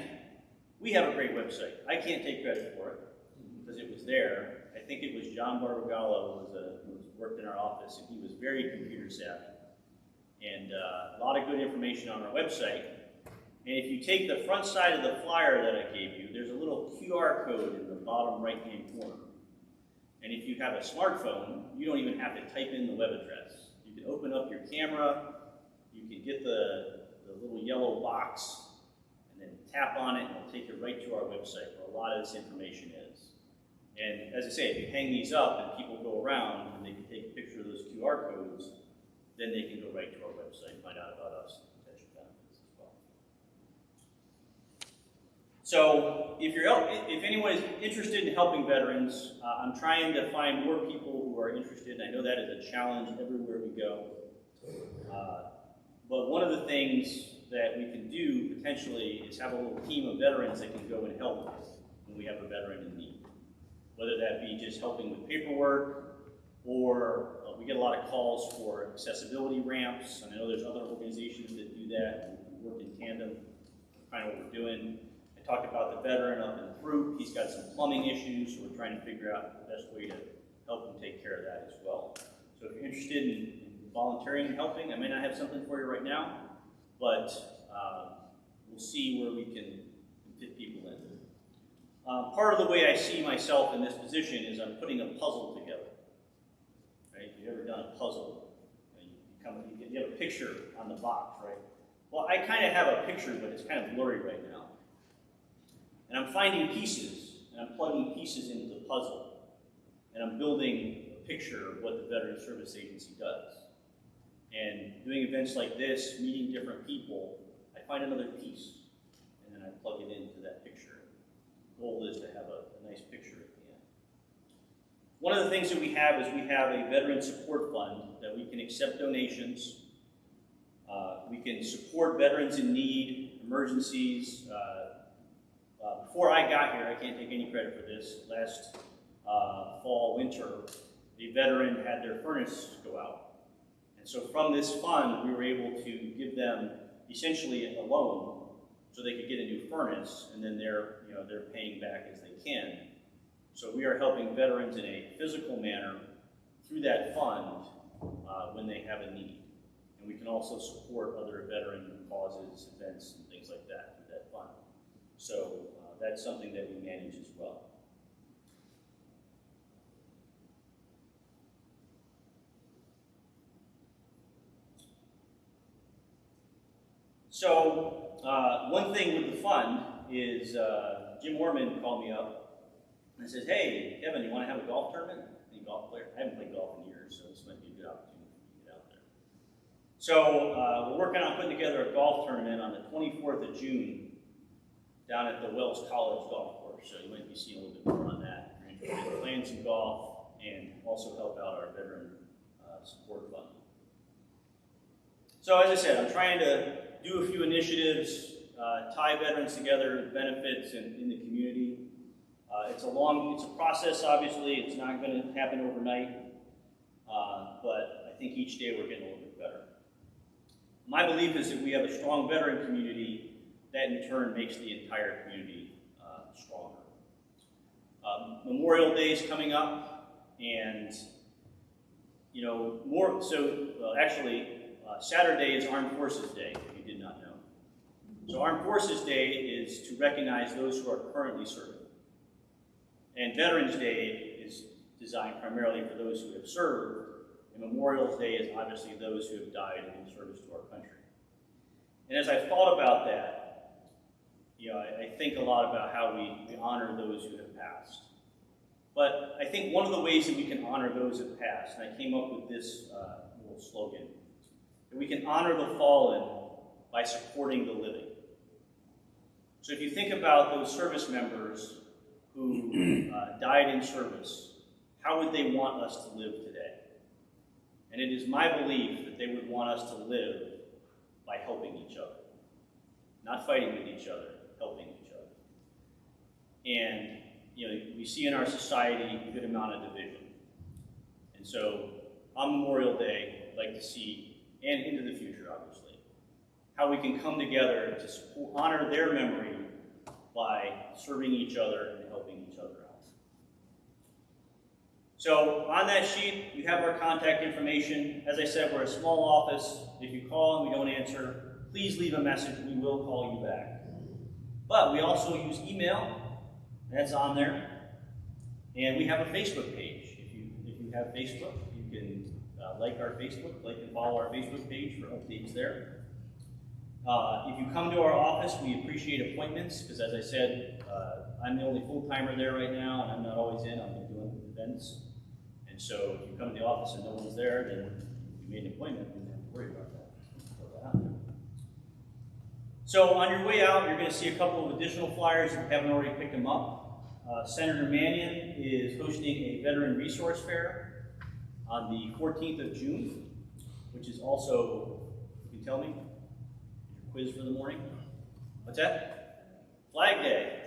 [SPEAKER 2] we have a great website. I can't take credit for it because it was there. I think it was John Barbagallo who worked in our office, and he was very computer savvy. And a lot of good information on our website. And if you take the front side of the flyer that I gave you, there's a little QR code in the bottom right-hand corner. And if you have a smartphone, you don't even have to type in the web address. You can open up your camera, you can get the little yellow box, and then tap on it, and it'll take you right to our website where a lot of this information is. And as I say, if you hang these up and people go around and they can take a picture of those QR codes, then they can go right to our website and find out about us and potential benefits as well. So if anyone is interested in helping veterans, I'm trying to find more people who are interested, and I know that is a challenge everywhere we go. But one of the things that we can do potentially is have a little team of veterans that can go and help when we have a veteran in need. Whether that be just helping with paperwork, or we get a lot of calls for accessibility ramps, and I know there's other organizations that do that. We work in tandem, kind of what we're doing. I talked about the veteran up in Throop. He's got some plumbing issues, so we're trying to figure out the best way to help him take care of that as well. So if you're interested in volunteering and helping, I may not have something for you right now, but we'll see where we can fit people in. Part of the way I see myself in this position is I'm putting a puzzle together. Right? You've ever done a puzzle? You have a picture on the box, right? Well, I kind of have a picture, but it's kind of blurry right now. And I'm finding pieces, and I'm plugging pieces into the puzzle, and I'm building a picture of what the Veteran Service Agency does. And doing events like this, meeting different people, I find another piece, and then I plug it into that picture. The goal is to have a nice picture at the end. One of the things that we have is we have a veteran support fund that we can accept donations. We can support veterans in need, emergencies. Before I got here, I can't take any credit for this, last fall, winter, a veteran had their furnace go out. And so from this fund, we were able to give them essentially a loan so they could get a new furnace, and then they're paying back as they can. So we are helping veterans in a physical manner through that fund when they have a need. And we can also support other veteran causes, events, and things like that through that fund. So that's something that we manage as well. So one thing with the fund is Jim Orman called me up and says, "Hey, Kevin, you want to have a golf tournament?" Any golf player? I haven't played golf in years, so this might be a good opportunity for you to get out there. So we're working on putting together a golf tournament on the 24th of June down at the Wells College Golf Course. So you might be seeing a little bit more on that. We're interested in playing some golf and also help out our veteran support fund. So as I said, I'm trying to do a few initiatives, tie veterans together, benefits in the community. It's a process, obviously. It's not going to happen overnight, but I think each day we're getting a little bit better. My belief is that we have a strong veteran community that in turn makes the entire community stronger. Memorial Day is coming up, and Saturday is Armed Forces Day, if you did not know. So Armed Forces Day is to recognize those who are currently serving. And Veterans Day is designed primarily for those who have served, and Memorial Day is obviously those who have died in service to our country. And as I've thought about that, I think a lot about how we honor those who have passed. But I think one of the ways that we can honor those who have passed, and I came up with this little slogan, that we can honor the fallen by supporting the living. So if you think about those service members who died in service, how would they want us to live today? And it is my belief that they would want us to live by helping each other. Not fighting with each other, helping each other. And we see in our society a good amount of division. And so on Memorial Day, I'd like to see, and into the future obviously, how we can come together to honor their memory by serving each other and helping each other out. So on that sheet, you have our contact information. As I said, we're a small office. If you call and we don't answer, please leave a message. We will call you back. But we also use email. That's on there. And we have a Facebook page. If you have Facebook, you can like our Facebook, like and follow our Facebook page for updates there. If you come to our office, we appreciate appointments, because as I said, I'm the only full-timer there right now, and I'm not always in. I've been doing events. And so if you come to the office and no one's there, then you made an appointment, you don't have to worry about that. Throw that out there. So on your way out, you're going to see a couple of additional flyers if you haven't already picked them up. Senator Mannion is hosting a Veteran Resource Fair on the 14th of June, which is also, you can tell me, your quiz for the morning. What's that? Flag Day.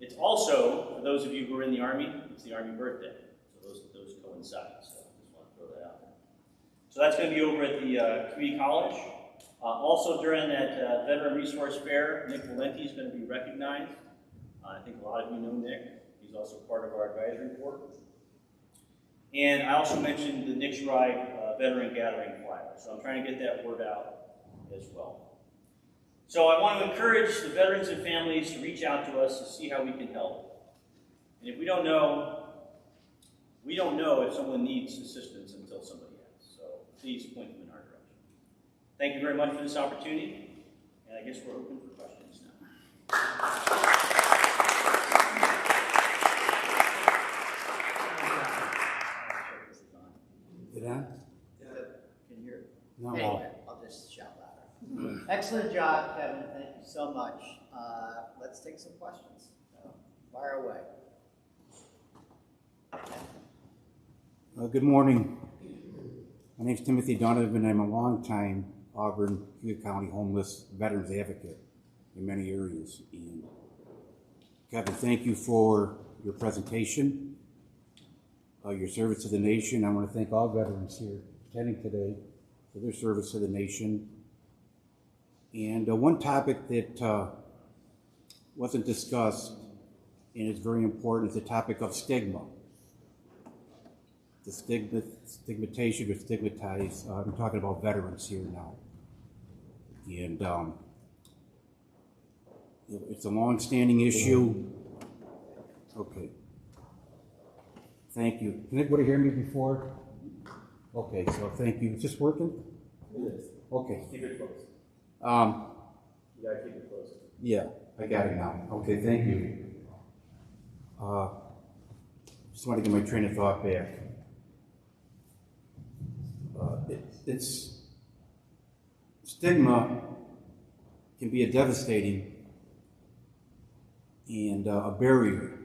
[SPEAKER 2] It's also, for those of you who are in the Army, it's the Army birthday. So those coincide. So I just want to throw that out there. So that's going to be over at the community college. Also during that Veteran Resource Fair, Nick Valenti is going to be recognized. I think a lot of you know Nick. He's also part of our advisory board. And I also mentioned the Nick's Ride Veteran Gathering flyer. So I'm trying to get that word out as well. So I want to encourage the veterans and families to reach out to us to see how we can help. And if we don't know if someone needs assistance until somebody has. So please point them in our direction. Thank you very much for this opportunity. And I guess we're open for questions now.
[SPEAKER 1] Can you hear it?
[SPEAKER 3] No.
[SPEAKER 1] Anyway, I'll just shout louder. Excellent job, Kevin. Thank you so much. Let's take some questions. Fire away.
[SPEAKER 3] Good morning. My name is Timothy Donovan. I'm a longtime Auburn, Cayuga County homeless veterans advocate in many areas. And Kevin, thank you for your presentation, your service to the nation. I want to thank all veterans here attending today for their service to the nation. And one topic that wasn't discussed and is very important is the topic of stigma. The stigmatization or stigmatized. I'm talking about veterans here now. And it's a long-standing issue. Okay. Thank you. Can anybody hear me before? Okay, so thank you. Is this working?
[SPEAKER 4] It is.
[SPEAKER 3] Okay.
[SPEAKER 4] Keep it close. You gotta keep it close.
[SPEAKER 3] Yeah, I got it now. Okay, thank you. Just want to get my train of thought back. It's stigma can be a devastating and a barrier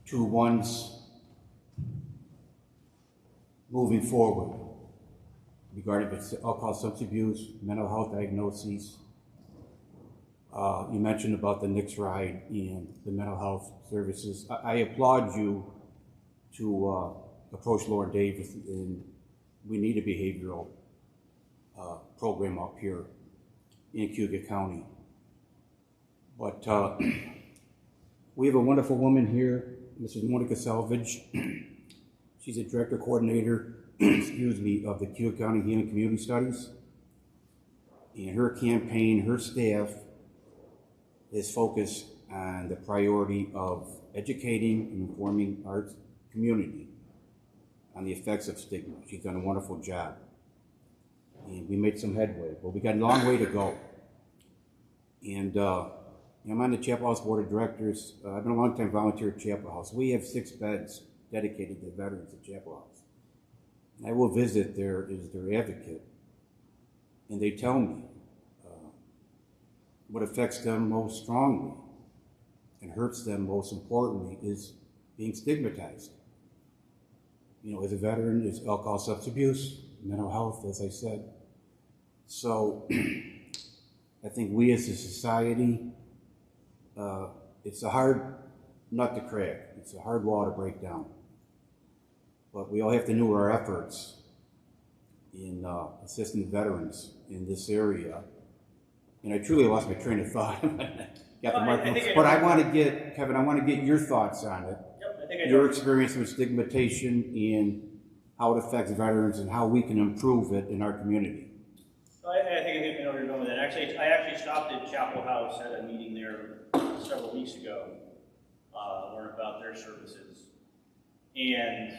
[SPEAKER 3] to one's moving forward regarding alcohol substance abuse, mental health diagnoses. You mentioned about the Nick's Ride and the mental health services. I applaud you to approach Lauren Davis, and we need a behavioral program up here in Cayuga County. But we have a wonderful woman here, Mrs. Monica Salvage. She's a director coordinator, excuse me, of the Cayuga County Healing Community Studies. And her campaign, her staff is focused on the priority of educating and informing our community on the effects of stigma. She's done a wonderful job. And we made some headway, but we got a long way to go. And I'm on the Chapel House Board of Directors. I've been a long time volunteer at Chapel House. We have 6 beds dedicated to veterans at Chapel House. And I will visit there as their advocate. And they tell me what affects them most strongly and hurts them most importantly is being stigmatized. You know, as a veteran, it's alcohol substance abuse, mental health, as I said. So I think we as a society, it's a hard nut to crack. It's a hard wall to break down. But we all have to renew our efforts in assisting veterans in this area. And I truly lost my train of thought. Got the microphone. But I want to get, Kevin, I want to get your thoughts on it.
[SPEAKER 2] Yep, I think I
[SPEAKER 3] Your experience with stigmatization and how it affects veterans and how we can improve it in our community.
[SPEAKER 2] I think I know where you're going with that. Actually, I actually stopped at Chapel House at a meeting there several weeks ago, learn about their services. And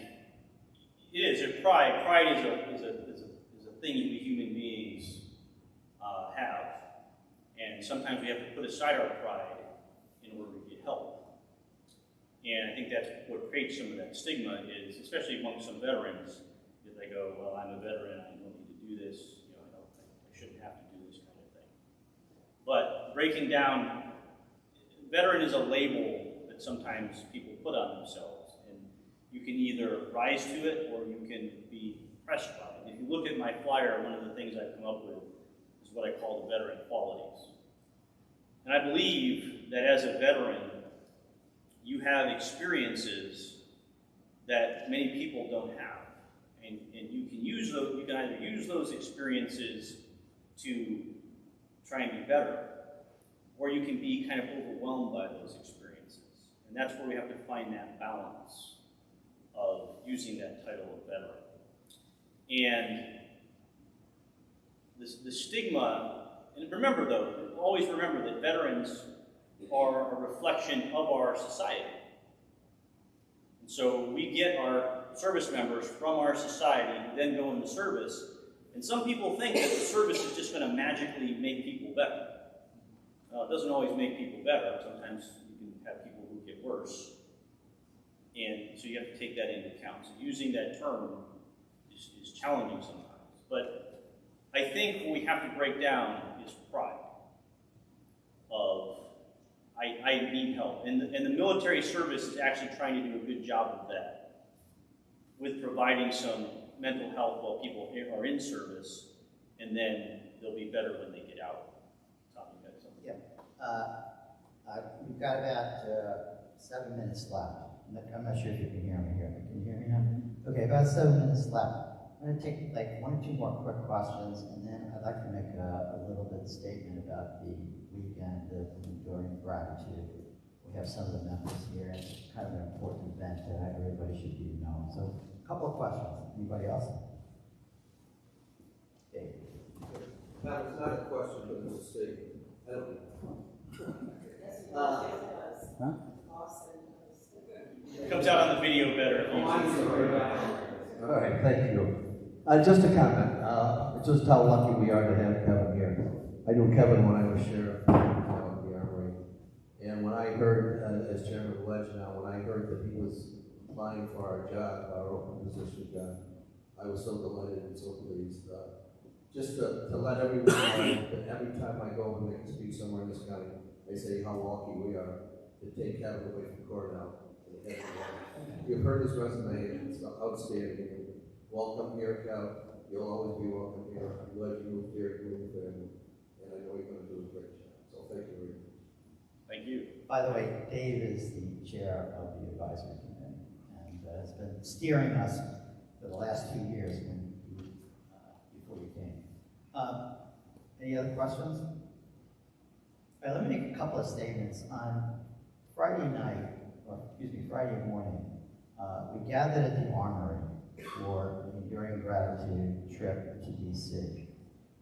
[SPEAKER 2] it is pride. Pride is a thing we human beings have. And sometimes we have to put aside our pride in order to get help. And I think that's what creates some of that stigma is, especially among some veterans, that they go, well, I'm a veteran, I don't need to do this, you know, I shouldn't have to do this kind of thing. But breaking down, veteran is a label that sometimes people put on themselves. And you can either rise to it or you can be impressed by it. And if you look at my flyer, one of the things I've come up with is what I call the veteran qualities. And I believe that as a veteran, you have experiences that many people don't have. And you can use those, you can either use those experiences to try and be better, or you can be kind of overwhelmed by those experiences. And that's where we have to find that balance of using that title of veteran. And the stigma, and remember though, always remember that veterans are a reflection of our society. And so we get our service members from our society who then go into service, and some people think that the service is just going to magically make people better. It doesn't always make people better. Sometimes you can have people who get worse. And so you have to take that into account. So using that term is challenging sometimes. But I think what we have to break down is pride of I need help. And the military service is actually trying to do a good job of that with providing some mental health while people are in service, and then they'll be better when they get out. Tom, you got something?
[SPEAKER 1] Yeah. We've got about 7 minutes left. I'm not sure if you can hear me here. Can you hear me now? Okay, about 7 minutes left. I'm going to take like 1 or 2 more quick questions, and then I'd like to make a little bit of statement about the weekend of enduring gratitude. We have some of the members here, and it's kind of an important event that everybody should be known. So, a couple of questions. Anybody else? Dave.
[SPEAKER 5] That was not a question, but it was a statement. I don't
[SPEAKER 3] Huh?
[SPEAKER 2] It comes out on the video better.
[SPEAKER 5] know.
[SPEAKER 6] All right, thank you. Just a comment. Just how lucky we are to have Kevin here. I knew Kevin when I was sheriff of the Armory. And when I heard, as chairman of the Ledge now, when I heard that he was applying for our job, our open position job, I was so delighted and so pleased. Just to let everyone know that every time I go and make a speech somewhere in this county, they say how lucky we are to take Kevin away from Cornell. You've heard his resume, it's outstanding. Welcome here, Kev. You'll always be welcome here. I'm glad you moved here, you moved there, and I know you're going to do a great job. So thank you very much.
[SPEAKER 2] Thank you.
[SPEAKER 1] By the way, Dave is the chair of the advisory committee and has been steering us for the last 2 years before you came. Any other questions? All right, let me make a couple of statements. On Friday night, or excuse me, Friday morning, we gathered at the Armory for the Enduring Gratitude trip to DC.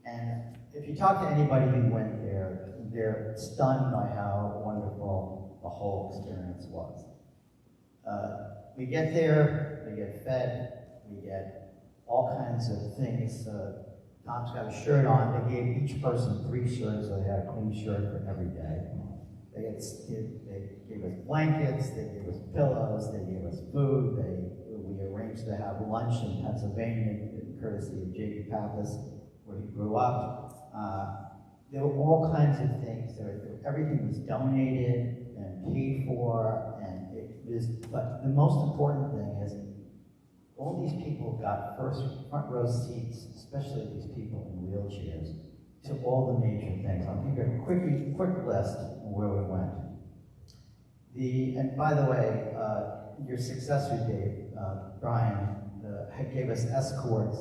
[SPEAKER 1] And if you talk to anybody who went there, they're stunned by how wonderful the whole experience was. We get there, we get fed, we get all kinds of things. Tom's got a shirt on. They gave each person 3 shirts, so they had a clean shirt for every day. They gave us blankets, they gave us pillows, they gave us food. We arranged to have lunch in Pennsylvania, courtesy of J.D. Pappas, where he grew up. There were all kinds of things. Everything was donated and paid for, and it was. But the most important thing is, all these people got front row seats, especially these people in wheelchairs, to all the major things. I'll give you a quick list of where we went. And by the way, your successor, Dave, Brian, gave us escorts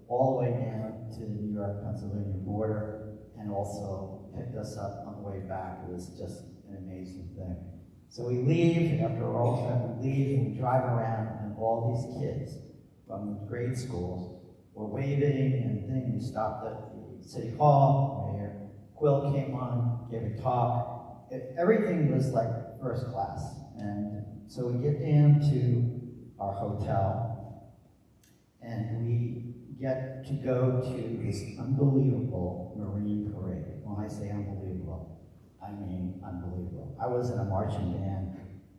[SPEAKER 1] all the way down to the New York-Pennsylvania border, and also picked us up on the way back. It was just an amazing thing. So we leave, after all that, we leave and we drive around, and all these kids from the grade schools were waving and things. We stopped at the City Hall, Mayor Quill came on, gave a talk. Everything was like first class. And so we get down to our hotel, and we get to go to this unbelievable Marine parade. When I say unbelievable, I mean unbelievable. I was in a marching band.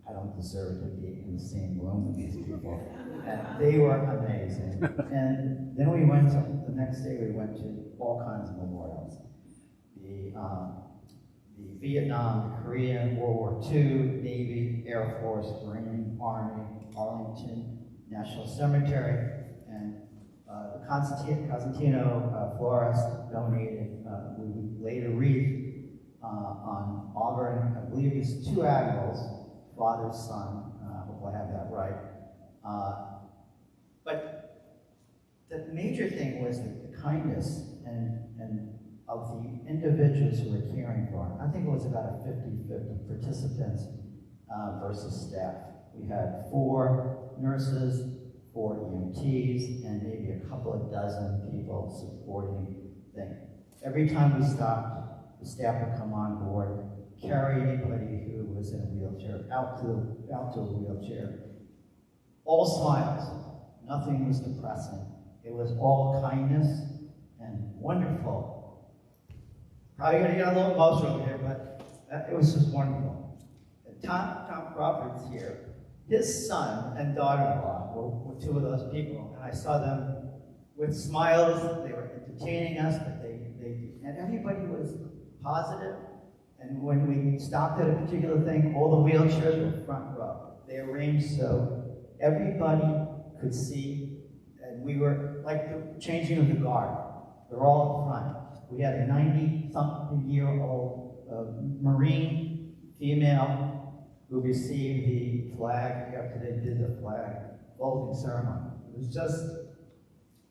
[SPEAKER 1] I don't deserve to be in the same room with these people. And they were amazing. And then the next day we went to all kinds of memorials. The Vietnam, the Korean, World War II, Navy, Air Force, Marine, Army, Arlington National Cemetery, and the Cosentino Florist donated, we laid a wreath on Auburn, I believe it's 2 admirals, father, son, hope I have that right. But the major thing was the kindness and of the individuals who were caring for him. I think it was about a 50-50 participants versus staff. We had 4 nurses, 4 EMTs, and maybe a couple of dozen people supporting things. Every time we stopped, the staff would come on board, carry anybody who was in a wheelchair out to a wheelchair. All smiles. Nothing was depressing. It was all kindness and wonderful. Probably going to get a little emotional here, but it was just wonderful. Tom Crawford's here. His son and daughter-in-law were 2 of those people, and I saw them with smiles. They were entertaining us, but and everybody was positive. And when we stopped at a particular thing, all the wheelchairs were front row. They arranged so everybody could see, and we were like the changing of the guard. They're all in front. We had a 90-something-year-old Marine female who received the flag after they did the flag folding ceremony. It was just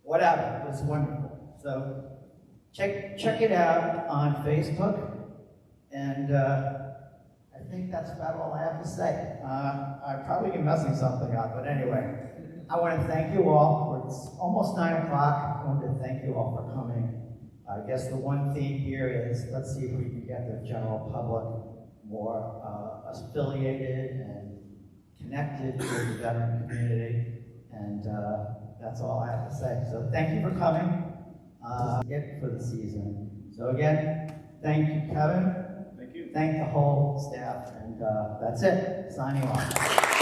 [SPEAKER 1] whatever. It was wonderful. So check it out on Facebook. And I think that's about all I have to say. I'm probably messing something up, but anyway, I want to thank you all. It's almost 9 o'clock. I want to thank you all for coming. I guess the one theme here is, let's see if we can get the general public more affiliated and connected to the veteran community. And that's all I have to say. So thank you for coming. It for the season. So again, thank you, Kevin.
[SPEAKER 2] Thank you.
[SPEAKER 1] Thank the whole staff, and that's it. Signing off.